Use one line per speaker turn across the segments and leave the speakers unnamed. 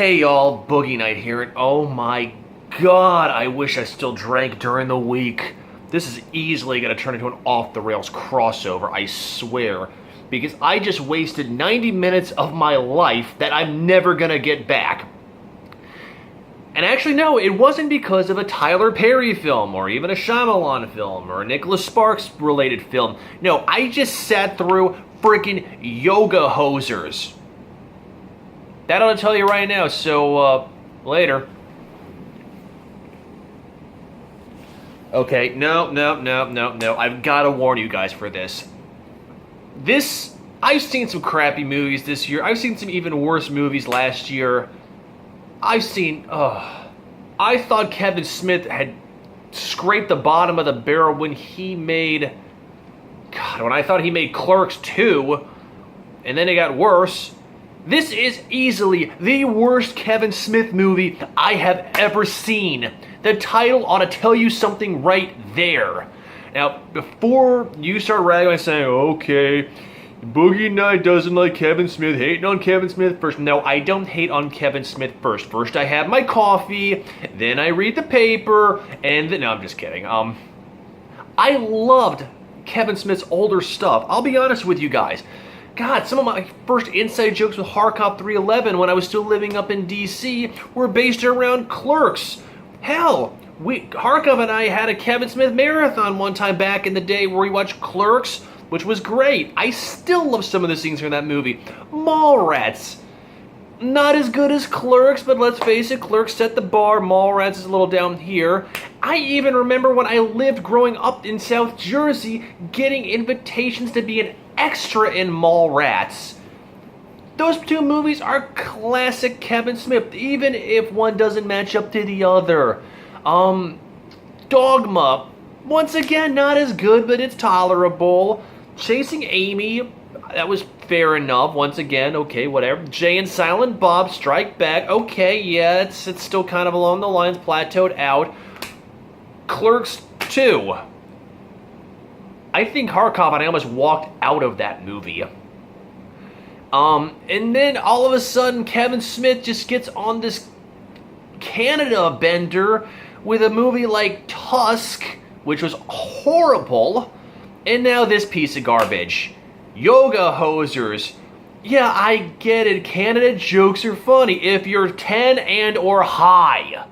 Hey y'all, Boogie Night here, and oh my god, I wish I still drank during the week. This is easily going to turn into an off-the-rails crossover, I swear, because I just wasted 90 minutes of my life that I'm never going to get back. And actually, no, it wasn't because of a Tyler Perry film, or even a Shyamalan film, or a Nicholas Sparks-related film. No, I just sat through freaking Yoga Hosers. That ought to tell you right now, so, later. Okay, no, I've got to warn you guys for this. I've seen some crappy movies this year. I've seen some even worse movies last year. I thought Kevin Smith had scraped the bottom of the barrel when he made... God, when I thought he made Clerks 2, and then it got worse. This is easily the worst Kevin Smith movie I have ever seen. The title ought to tell you something right there. Now, before you start ragging and saying, okay, Boogie Night doesn't like Kevin Smith, hating on Kevin Smith first. No, I don't hate on Kevin Smith first. First I have my coffee, then I read the paper, and then... No, I'm just kidding. I loved Kevin Smith's older stuff. I'll be honest with you guys. God, some of my first inside jokes with Hardcop 311 when I was still living up in D.C. were based around Clerks. Hell, Hardcop and I had a Kevin Smith marathon one time back in the day where we watched Clerks, which was great. I still love some of the scenes from that movie. Mallrats. Not as good as Clerks, but let's face it, Clerks set the bar. Mallrats is a little down here. I even remember when I lived growing up in South Jersey, getting invitations to be an extra in Mallrats. Those two movies are classic Kevin Smith, even if one doesn't match up to the other. Dogma, once again, not as good, but it's tolerable. Chasing Amy, that was fair enough. Once again, okay, whatever. Jay and Silent Bob Strike Back, okay, yeah, it's still kind of along the lines, plateaued out. Clerks 2. I think Hardcop and I almost walked out of that movie. And then all of a sudden, Kevin Smith just gets on this Canada bender with a movie like Tusk, which was horrible, and now this piece of garbage. Yoga Hosers. Yeah, I get it. Canada jokes are funny if you're 10 and or high.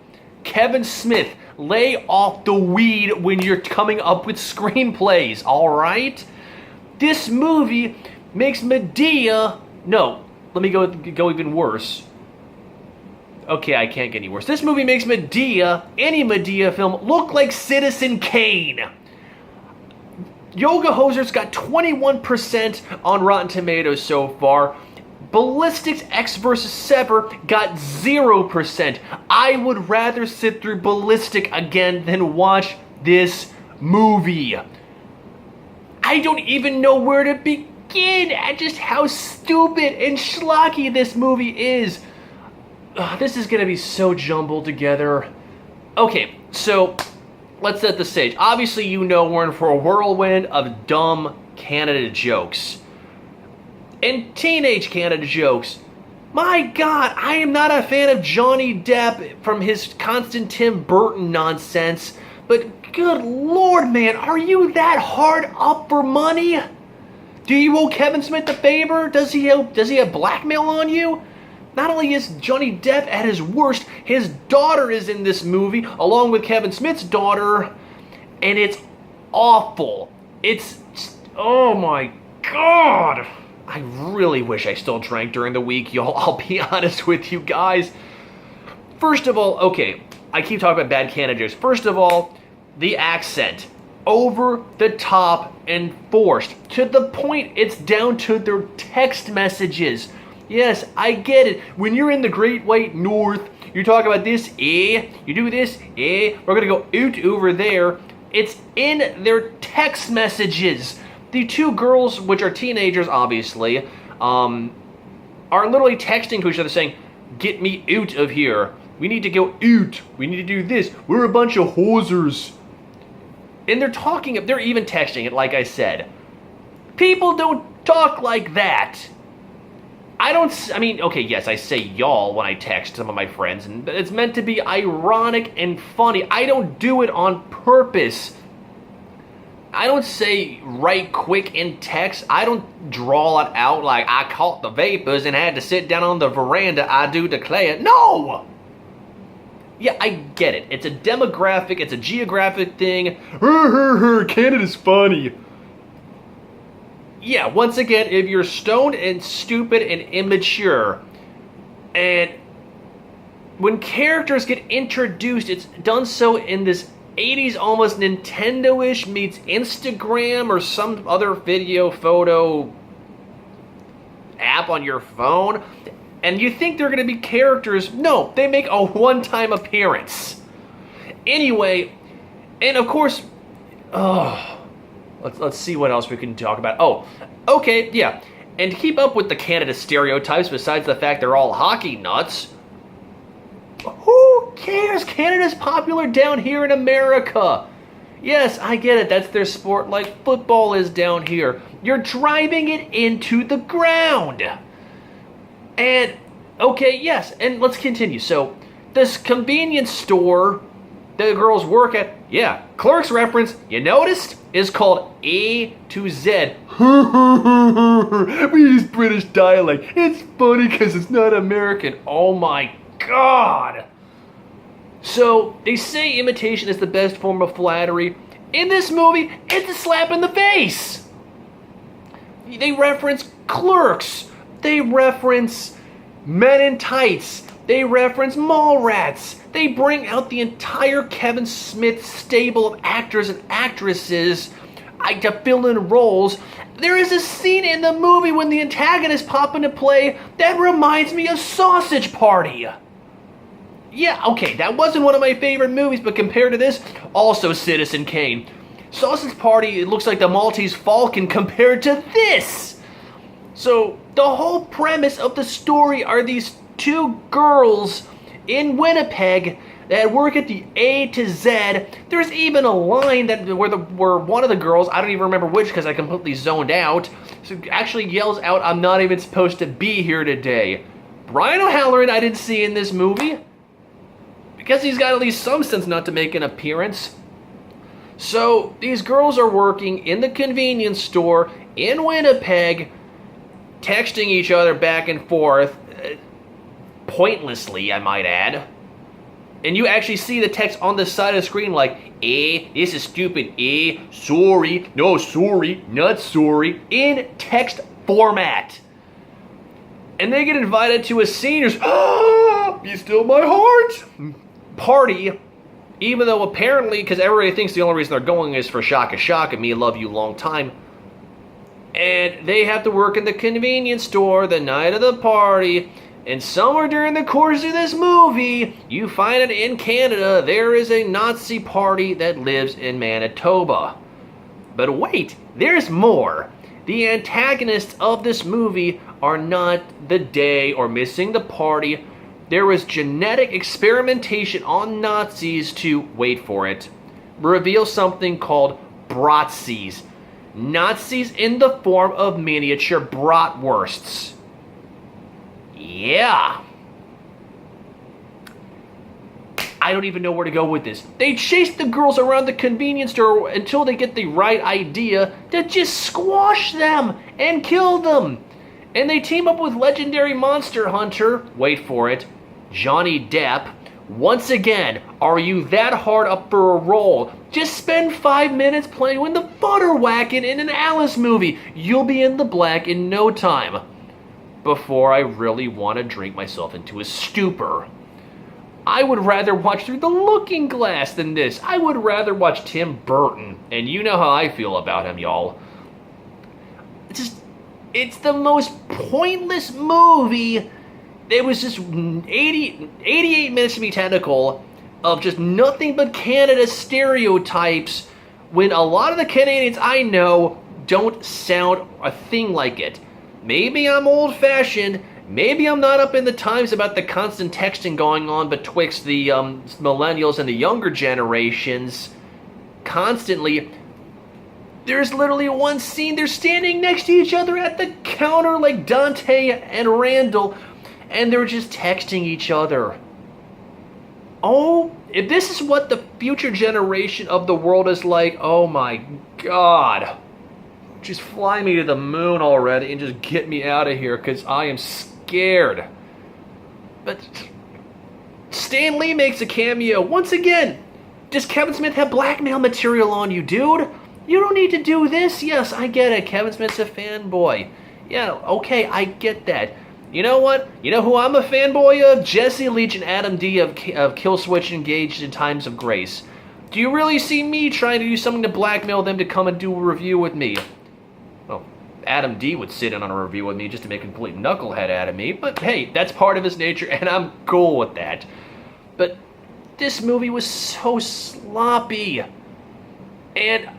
Kevin Smith, lay off the weed when you're coming up with screenplays, alright? This movie makes Medea... No, let me go even worse. Okay, I can't get any worse. This movie makes Medea, any Medea film, look like Citizen Kane. Yoga Hosers got 21% on Rotten Tomatoes so far. Ballistics X vs. Sever got 0%. I would rather sit through Ballistic again than watch this movie. I don't even know where to begin at just how stupid and schlocky this movie is. This is going to be so jumbled together. Okay, so let's set the stage. Obviously, you know we're in for a whirlwind of dumb Canada jokes. And teenage Canada jokes. My God, I am not a fan of Johnny Depp from his constant Tim Burton nonsense, but good Lord, man, are you that hard up for money? Do you owe Kevin Smith a favor? Does he have blackmail on you? Not only is Johnny Depp at his worst, his daughter is in this movie, along with Kevin Smith's daughter, and it's awful. It's just, oh my God. I really wish I still drank during the week, y'all. I'll be honest with you guys. First of all, okay, I keep talking about bad Canada jokes. First of all, the accent. Over the top and forced. To the point, it's down to their text messages. Yes, I get it. When you're in the Great White North, you talk about this, you do this, we're gonna go out over there. It's in their text messages. The two girls, which are teenagers, obviously, are literally texting to each other saying, "Get me out of here. We need to go out. We need to do this. We're a bunch of hosers." And they're even texting it, like I said. People don't talk like that. I mean, okay, yes, I say y'all when I text some of my friends, and it's meant to be ironic and funny. I don't do it on purpose. I don't say right quick in text. I don't draw it out like I caught the vapors and had to sit down on the veranda. I do declare. No! Yeah, I get it. It's a demographic, it's a geographic thing. Canada's funny. Yeah, once again, if you're stoned and stupid and immature, and when characters get introduced, it's done so in this 80s almost Nintendo-ish meets Instagram or some other video photo app on your phone, and you think they're going to be characters. No, they make a one-time appearance. Anyway, and of course, let's see what else we can talk about. Oh, okay, yeah. And to keep up with the Canada stereotypes, besides the fact they're all hockey nuts, who cares? Canada's popular down here in America. Yes, I get it. That's their sport like football is down here. You're driving it into the ground. And, okay, yes, and let's continue. So, this convenience store the girls work at, yeah, Clerks reference, you noticed, is called A to Z. We use British dialect. It's funny because it's not American. Oh my God. So, they say imitation is the best form of flattery. In this movie, it's a slap in the face. They reference Clerks. They reference Men in Tights. They reference Mallrats. They bring out the entire Kevin Smith stable of actors and actresses to fill in roles. There is a scene in the movie when the antagonists pop into play that reminds me of Sausage Party. Yeah, okay, that wasn't one of my favorite movies, but compared to this, also Citizen Kane. Sausage Party, it looks like the Maltese Falcon compared to this. So, the whole premise of the story are these two girls in Winnipeg that work at the A to Z. There's even a line that where one of the girls, I don't even remember which because I completely zoned out, so actually yells out, "I'm not even supposed to be here today." Brian O'Halloran I didn't see in this movie because he's got at least some sense not to make an appearance. So these girls are working in the convenience store in Winnipeg, texting each other back and forth, pointlessly, I might add. And you actually see the text on the side of the screen like, this is stupid, sorry, no, sorry, not sorry, in text format. And they get invited to a seniors, be still my heart, party, even though apparently, because everybody thinks the only reason they're going is for Shaka Shaka, me love you long time. And they have to work in the convenience store the night of the party. And somewhere during the course of this movie, you find it in Canada, there is a Nazi party that lives in Manitoba. But wait, there's more. The antagonists of this movie are not the day or missing the party. There was genetic experimentation on Nazis to, wait for it, reveal something called Bratzies. Nazis in the form of miniature bratwursts. Yeah. I don't even know where to go with this. They chase the girls around the convenience store until they get the right idea to just squash them and kill them. And they team up with legendary monster hunter, wait for it, Johnny Depp. Once again, are you that hard up for a role? Just spend 5 minutes playing with the butter whacking in an Alice movie. You'll be in the black in no time. Before I really want to drink myself into a stupor. I would rather watch Through the Looking Glass than this. I would rather watch Tim Burton. And you know how I feel about him, y'all. It's the most pointless movie. It was just 88 minutes to be technical of just nothing but Canada stereotypes when a lot of the Canadians I know don't sound a thing like it. Maybe I'm old-fashioned. Maybe I'm not up in the times about the constant texting going on betwixt the millennials and the younger generations. Constantly. There's literally one scene, they're standing next to each other at the counter like Dante and Randall, and they're just texting each other. Oh, if this is what the future generation of the world is like, oh my God. Just fly me to the moon already and just get me out of here, because I am scared. But Stan Lee makes a cameo. Once again, does Kevin Smith have blackmail material on you, dude? You don't need to do this. Yes, I get it. Kevin Smith's a fanboy. Yeah, okay, I get that. You know what? You know who I'm a fanboy of? Jesse Leach and Adam D of Killswitch Engaged in Times of Grace. Do you really see me trying to do something to blackmail them to come and do a review with me? Well, Adam D would sit in on a review with me just to make a complete knucklehead out of me, but hey, that's part of his nature, and I'm cool with that. But this movie was so sloppy. And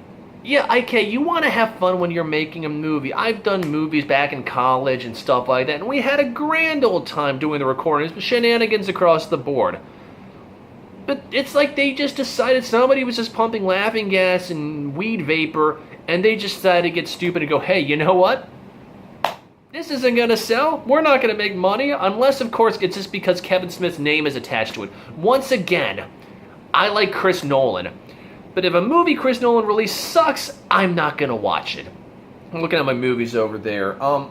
yeah, okay, you want to have fun when you're making a movie. I've done movies back in college and stuff like that, and we had a grand old time doing the recordings, shenanigans across the board. But it's like they just decided somebody was just pumping laughing gas and weed vapor, and they just decided to get stupid and go, hey, you know what? This isn't going to sell. We're not going to make money, unless, of course, it's just because Kevin Smith's name is attached to it. Once again, I like Chris Nolan. But if a movie Chris Nolan released sucks, I'm not going to watch it. I'm looking at my movies over there. Rob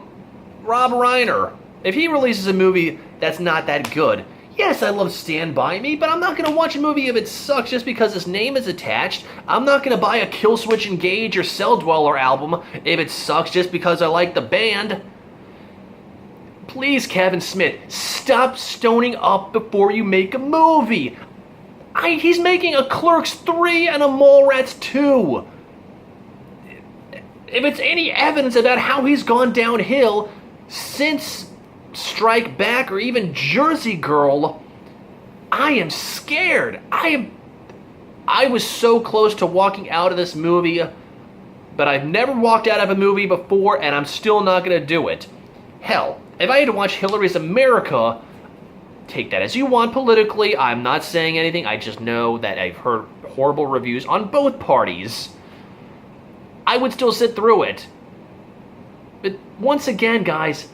Reiner. If he releases a movie that's not that good, yes, I love Stand By Me, but I'm not going to watch a movie if it sucks just because his name is attached. I'm not going to buy a Killswitch Engage or Cell Dweller album if it sucks just because I like the band. Please, Kevin Smith, stop stoning up before you make a movie. He's making a Clerks 3 and a Mallrats 2. If it's any evidence about how he's gone downhill since Strike Back or even Jersey Girl, I am scared. I was so close to walking out of this movie, but I've never walked out of a movie before, and I'm still not going to do it. Hell, if I had to watch Hillary's America, take that as you want politically. I'm not saying anything. I just know that I've heard horrible reviews on both parties. I would still sit through it. But once again, guys,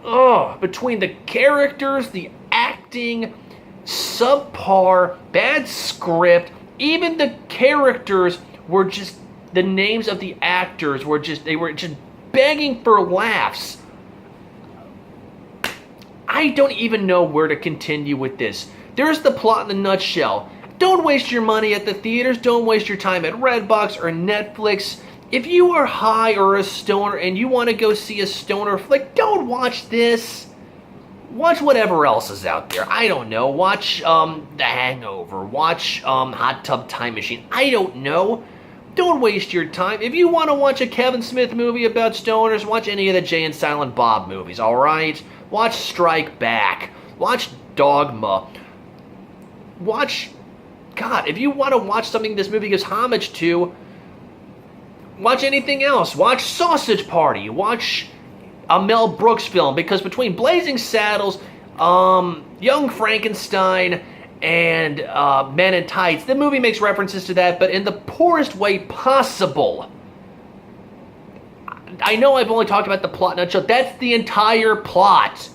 between the characters, the acting, subpar, bad script, even the characters were just, the names of the actors were just, they were just begging for laughs. I don't even know where to continue with this. There's the plot in a nutshell. Don't waste your money at the theaters. Don't waste your time at Redbox or Netflix. If you are high or a stoner and you want to go see a stoner flick, don't watch this. Watch whatever else is out there. I don't know. Watch The Hangover. Watch Hot Tub Time Machine. I don't know. Don't waste your time. If you want to watch a Kevin Smith movie about stoners, watch any of the Jay and Silent Bob movies, alright? Watch Strike Back. Watch Dogma. Watch... God, if you want to watch something this movie gives homage to, watch anything else. Watch Sausage Party. Watch a Mel Brooks film. Because between Blazing Saddles, Young Frankenstein, and Men in Tights, the movie makes references to that, but in the poorest way possible. I know I've only talked about the plot nutshell. That's the entire plot.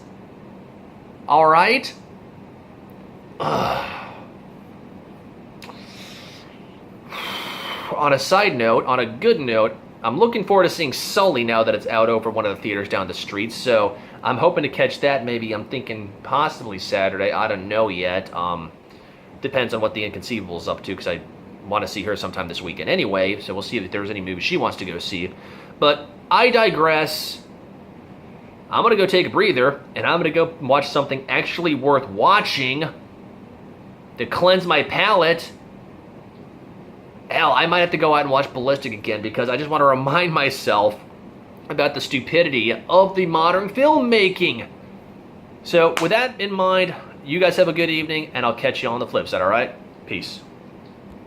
Alright? On a side note, on a good note, I'm looking forward to seeing Sully now that it's out over one of the theaters down the street, so I'm hoping to catch that. Maybe I'm thinking possibly Saturday. I don't know yet. Depends on what the Inconceivable's up to, because I want to see her sometime this weekend anyway, so we'll see if there's any movies she wants to go see. But I digress. I'm going to go take a breather, and I'm going to go watch something actually worth watching to cleanse my palate. Hell, I might have to go out and watch Ballistic again, because I just want to remind myself about the stupidity of the modern filmmaking. So with that in mind, you guys have a good evening, and I'll catch you on the flip side, alright? Peace.